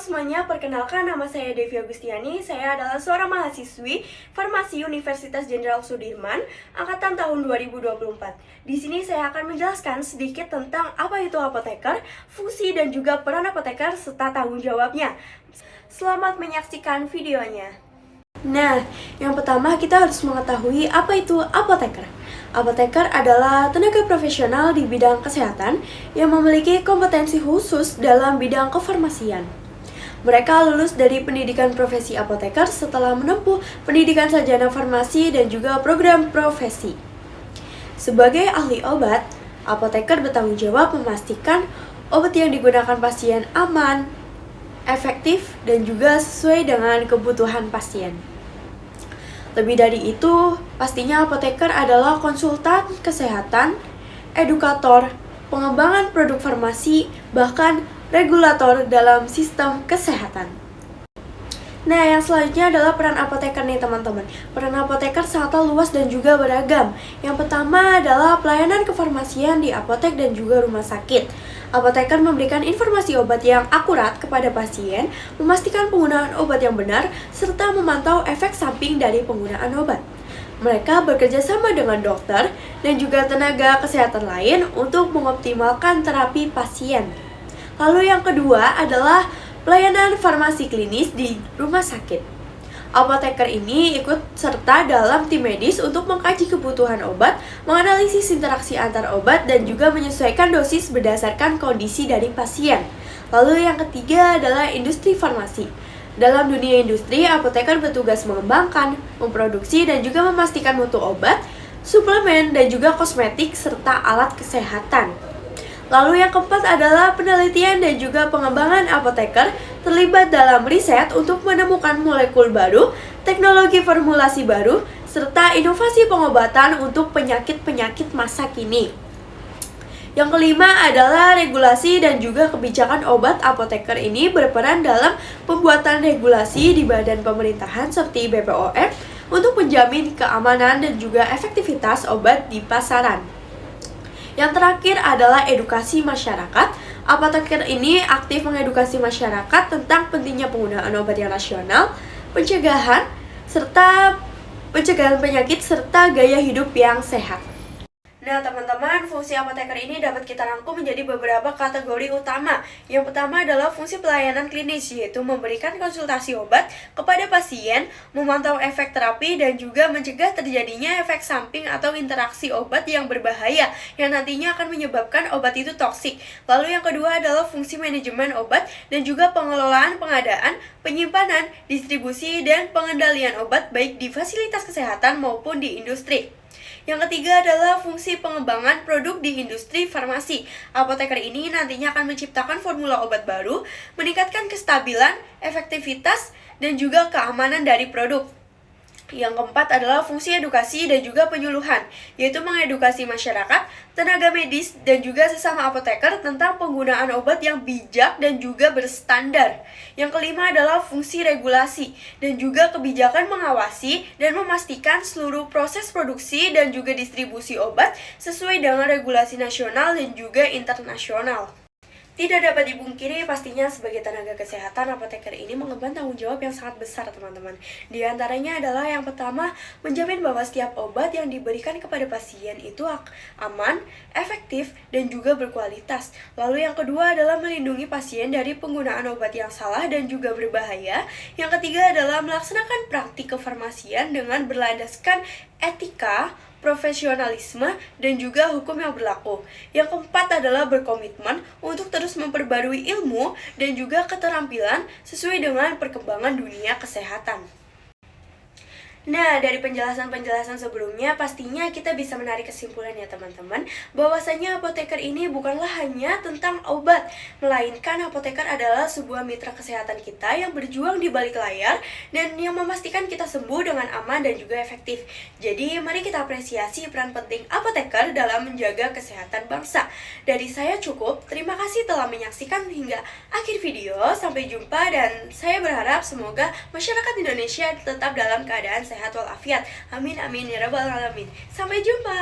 semuanya, perkenalkan nama saya Devi Agustiani. Saya adalah seorang mahasiswi Farmasi Universitas Jenderal Sudirman, angkatan tahun 2024. Di sini saya akan menjelaskan sedikit tentang apa itu apoteker, fungsi dan juga peran apoteker serta tanggung jawabnya. Selamat menyaksikan videonya. Nah, yang pertama kita harus mengetahui apa itu apoteker. Apoteker adalah tenaga profesional di bidang kesehatan yang memiliki kompetensi khusus dalam bidang kefarmasian. Mereka lulus dari pendidikan profesi apoteker setelah menempuh pendidikan sarjana farmasi dan juga program profesi. Sebagai ahli obat, apoteker bertanggung jawab memastikan obat yang digunakan pasien aman, efektif, dan juga sesuai dengan kebutuhan pasien. Lebih dari itu, pastinya apoteker adalah konsultan kesehatan, edukator, pengembangan produk farmasi, bahkan regulator dalam sistem kesehatan. Nah, yang selanjutnya adalah peran apoteker nih teman-teman. Peran apoteker sangatlah luas dan juga beragam. Yang pertama adalah pelayanan kefarmasian di apotek dan juga rumah sakit. Apoteker memberikan informasi obat yang akurat kepada pasien, memastikan penggunaan obat yang benar, serta memantau efek samping dari penggunaan obat. Mereka bekerja sama dengan dokter dan juga tenaga kesehatan lain untuk mengoptimalkan terapi pasien. Lalu yang kedua adalah pelayanan farmasi klinis di rumah sakit. Apoteker ini ikut serta dalam tim medis untuk mengkaji kebutuhan obat, menganalisis interaksi antar obat, dan juga menyesuaikan dosis berdasarkan kondisi dari pasien. Lalu yang ketiga adalah industri farmasi. Dalam dunia industri, apoteker bertugas mengembangkan, memproduksi, dan juga memastikan mutu obat, suplemen, dan juga kosmetik, serta alat kesehatan. Lalu yang keempat adalah penelitian dan juga pengembangan. Apoteker terlibat dalam riset untuk menemukan molekul baru, teknologi formulasi baru, serta inovasi pengobatan untuk penyakit-penyakit masa kini. Yang kelima adalah regulasi dan juga kebijakan obat. Apoteker ini berperan dalam pembuatan regulasi di badan pemerintahan seperti BPOM untuk menjamin keamanan dan juga efektivitas obat di pasaran. Yang terakhir adalah edukasi masyarakat. Apoteker ini aktif mengedukasi masyarakat tentang pentingnya penggunaan obat yang rasional, pencegahan penyakit, serta gaya hidup yang sehat. Nah teman-teman, fungsi apoteker ini dapat kita rangkum menjadi beberapa kategori utama. Yang pertama adalah fungsi pelayanan klinis, yaitu memberikan konsultasi obat kepada pasien, memantau efek terapi, dan juga mencegah terjadinya efek samping atau interaksi obat yang berbahaya yang nantinya akan menyebabkan obat itu toksik. Lalu yang kedua adalah fungsi manajemen obat dan juga pengelolaan pengadaan, penyimpanan, distribusi, dan pengendalian obat baik di fasilitas kesehatan maupun di industri. Yang ketiga adalah fungsi pengembangan produk di industri farmasi. Apoteker ini nantinya akan menciptakan formula obat baru, meningkatkan kestabilan, efektivitas, dan juga keamanan dari produk. Yang keempat adalah fungsi edukasi dan juga penyuluhan, yaitu mengedukasi masyarakat, tenaga medis, dan juga sesama apoteker tentang penggunaan obat yang bijak dan juga berstandar. Yang kelima adalah fungsi regulasi dan juga kebijakan mengawasi dan memastikan seluruh proses produksi dan juga distribusi obat sesuai dengan regulasi nasional dan juga internasional. Tidak dapat dipungkiri, pastinya sebagai tenaga kesehatan, apoteker ini mengemban tanggung jawab yang sangat besar teman-teman. Di antaranya adalah yang pertama, menjamin bahwa setiap obat yang diberikan kepada pasien itu aman, efektif, dan juga berkualitas. Lalu yang kedua adalah melindungi pasien dari penggunaan obat yang salah dan juga berbahaya. Yang ketiga adalah melaksanakan praktik kefarmasian dengan berlandaskan etika, profesionalisme, dan juga hukum yang berlaku. Yang keempat adalah berkomitmen untuk terus memperbarui ilmu dan juga keterampilan sesuai dengan perkembangan dunia kesehatan. Nah, dari penjelasan-penjelasan sebelumnya, pastinya kita bisa menarik kesimpulan ya teman-teman, bahwasanya apoteker ini bukanlah hanya tentang obat, melainkan apoteker adalah sebuah mitra kesehatan kita yang berjuang di balik layar dan yang memastikan kita sembuh dengan aman dan juga efektif. Jadi, mari kita apresiasi peran penting apoteker dalam menjaga kesehatan bangsa. Dari saya cukup, terima kasih telah menyaksikan hingga akhir video. Sampai jumpa dan saya berharap semoga masyarakat Indonesia tetap dalam keadaan sehat walafiat. Amin amin ya rabbal alamin. Sampai jumpa.